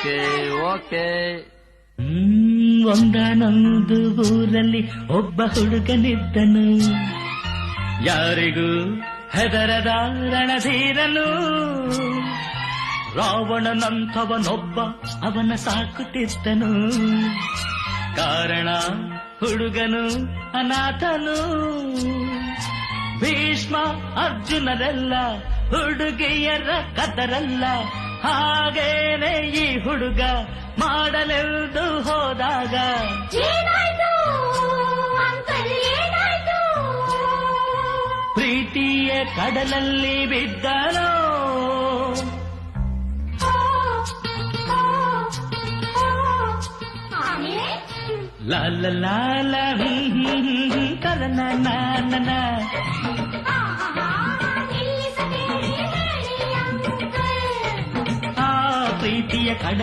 Okay okay. ಒಂದಾನೊಂದು ಊರಲ್ಲಿ ಒಬ್ಬ ಹುಡುಗನಿದ್ದನು, ಯಾರಿಗೂ ಹೆದರದ ರಣಧೀರನು. ರಾವಣನಂಥವನೊಬ್ಬ ಅವನ ಸಾಕುತ್ತಿದ್ದನು, ಕಾರಣ ಹುಡುಗನು ಅನಾಥನು. ಭೀಷ್ಮ ಅರ್ಜುನರೆಲ್ಲ ಹುಡುಗಿಯರ ಕದರಲ್ಲ, ಹಾಗೇನೆ ಈ ಹುಡುಗ ಮಾಡಲೆಂದು ಹೋದಾಗ ಪ್ರೀತಿಯ ಕಡಲಲ್ಲಿ ಬಿದ್ದನೋ. ಲಾಲ ಲಾಲ ಕಲನ ನಾನನ ಆ ಪ್ರೀತಿಯ ಕಡಲ